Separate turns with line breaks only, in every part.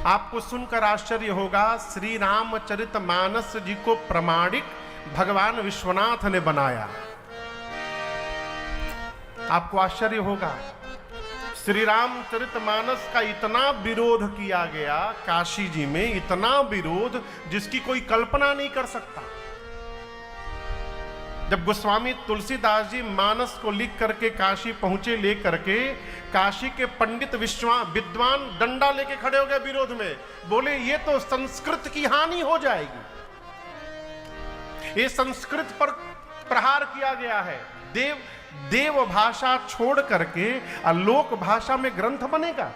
आपको सुनकर आश्चर्य होगा, श्री रामचरितमानस जी को प्रमाणिक भगवान विश्वनाथ ने बनाया। आपको आश्चर्य होगा, श्री रामचरितमानस का इतना विरोध किया गया काशी जी में, इतना विरोध जिसकी कोई कल्पना नहीं कर सकता। जब गोस्वामी तुलसीदास जी मानस को लिख करके काशी पहुंचे, ले करके काशी के पंडित विद्वान डंडा लेके खड़े हो गए विरोध में, बोले ये तो संस्कृत की हानि हो जाएगी, ये संस्कृत पर प्रहार किया गया है, देव भाषा छोड़ करके लोक भाषा में ग्रंथ बनेगा,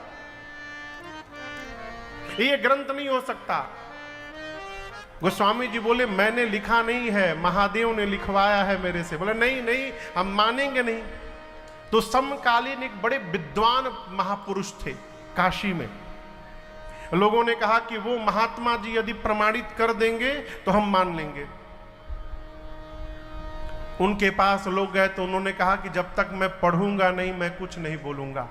ये ग्रंथ नहीं हो सकता। गोस्वामी जी बोले मैंने लिखा नहीं है, महादेव ने लिखवाया है मेरे से। बोले नहीं नहीं, हम मानेंगे नहीं। तो समकालीन एक बड़े विद्वान महापुरुष थे काशी में, लोगों ने कहा कि वो महात्मा जी यदि प्रमाणित कर देंगे तो हम मान लेंगे। उनके पास लोग गए तो उन्होंने कहा कि जब तक मैं पढ़ूंगा नहीं मैं कुछ नहीं बोलूंगा।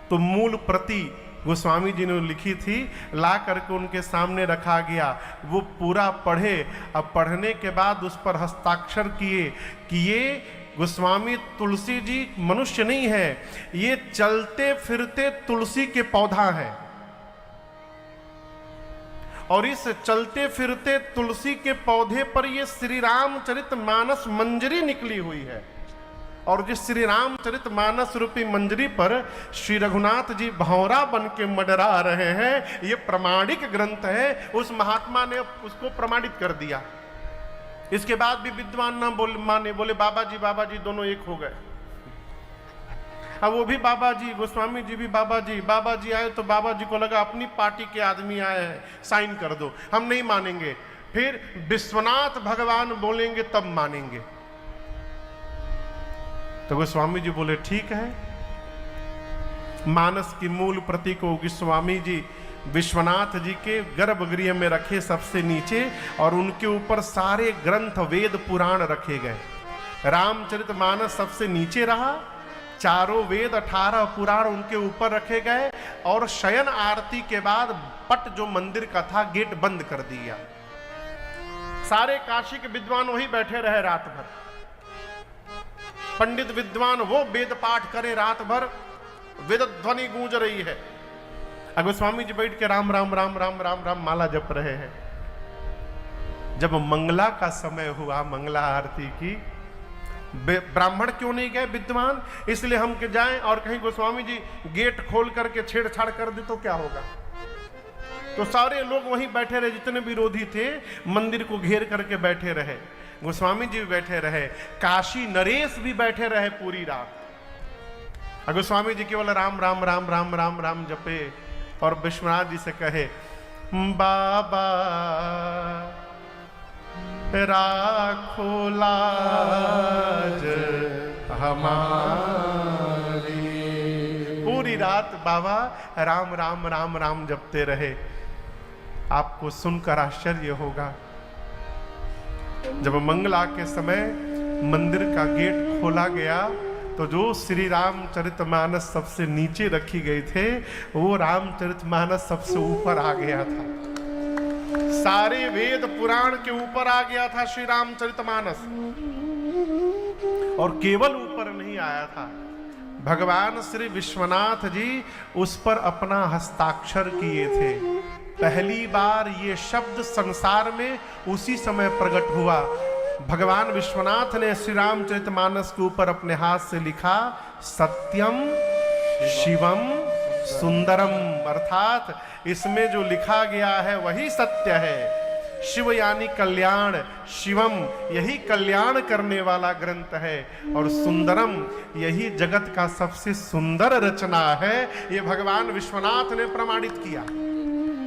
तो मूल प्रति गोस्वामी जी ने लिखी थी, ला करके उनके सामने रखा गया। वो पूरा पढ़े। अब पढ़ने के बाद उस पर हस्ताक्षर किए कि ये गोस्वामी तुलसी जी मनुष्य नहीं है, ये चलते फिरते तुलसी के पौधा है, और इस चलते फिरते तुलसी के पौधे पर ये श्री रामचरितमानस मंजरी निकली हुई है, और जिस श्री रामचरितमानस रूपी मंजरी पर श्री रघुनाथ जी भंवरा बन के मंडरा रहे हैं, ये प्रमाणिक ग्रंथ है। उस महात्मा ने उसको प्रमाणित कर दिया। इसके बाद भी विद्वान ना माने, बोले बाबा जी दोनों एक हो गए। अब वो भी बाबा जी, गोस्वामी जी भी बाबा जी आए तो बाबा जी को लगा अपनी पार्टी के आदमी आए हैं, साइन कर दो, हम नहीं मानेंगे। फिर विश्वनाथ भगवान बोलेंगे तब मानेंगे। तो गोस्वामी जी बोले ठीक है। मानस की मूल प्रति को गोस्वामी जी विश्वनाथ जी के गर्भगृह में रखे सबसे नीचे, और उनके ऊपर सारे ग्रंथ वेद पुराण रखे गए। रामचरितमानस सबसे नीचे रहा, चारों वेद 18 पुराण उनके ऊपर रखे गए, और शयन आरती के बाद पट जो मंदिर का था गेट बंद कर दिया। सारे काशी के विद्वान वही बैठे रहे रात भर, पंडित विद्वान वो वेद पाठ करे रात भर, वेद ध्वनि गूंज रही है। गोस्वामी जी बैठ के राम राम राम राम राम राम माला जप रहे हैं। जब मंगला का समय हुआ, मंगला आरती की, ब्राह्मण क्यों नहीं गए विद्वान, इसलिए हम के जाएं और कहीं गोस्वामी जी गेट खोल करके छेड़छाड़ कर दे तो क्या होगा। तो सारे लोग वहीं बैठे रहे, जितने विरोधी थे मंदिर को घेर करके बैठे रहे। गोस्वामी जी भी बैठे रहे, काशी नरेश भी बैठे रहे पूरी रात। गोस्वामी जी केवल राम राम राम राम राम राम जपे, और विश्वनाथ जी से कहे बाबा राखो लाज हमारी। पूरी रात बाबा राम राम राम राम जपते रहे। आपको सुनकर आश्चर्य होगा, जब मंगला के समय मंदिर का गेट खोला गया तो जो श्री रामचरितमानस सबसे नीचे रखी गई थे, वो रामचरितमानस सबसे ऊपर आ गया था। सारे वेद पुराण के ऊपर आ गया था श्री रामचरितमानस, और केवल ऊपर नहीं आया था, भगवान श्री विश्वनाथ जी उस पर अपना हस्ताक्षर किए थे। पहली बार ये शब्द संसार में उसी समय प्रकट हुआ। भगवान विश्वनाथ ने श्री रामचरितमानस के ऊपर अपने हाथ से लिखा सत्यम शिवम सुंदरम, अर्थात इसमें जो लिखा गया है वही सत्य है। शिव यानी कल्याण, शिवम यही कल्याण करने वाला ग्रंथ है, और सुंदरम यही जगत का सबसे सुंदर रचना है। ये भगवान विश्वनाथ ने प्रमाणित किया।